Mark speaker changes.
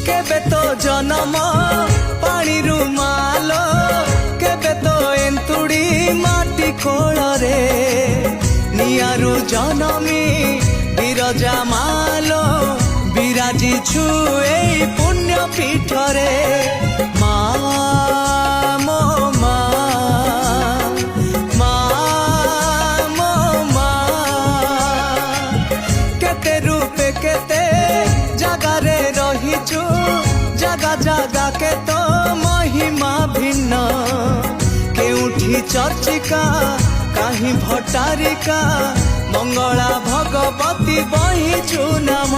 Speaker 1: केबे तो जन्म पानी रुमाल केबे तो एंतुड़ी माटी कोଳରେ नियारू जनमी बिरजा मालो बिराजी छुए पुण्य पीठरे मा मो मा मा मो मा केते रूपे केते जगारे रहिचु जगा जगा के तो महिमा भिन्न केउठी चर्चिका काहीं भट्टारिका मंगला भगवती बहिचु नाम।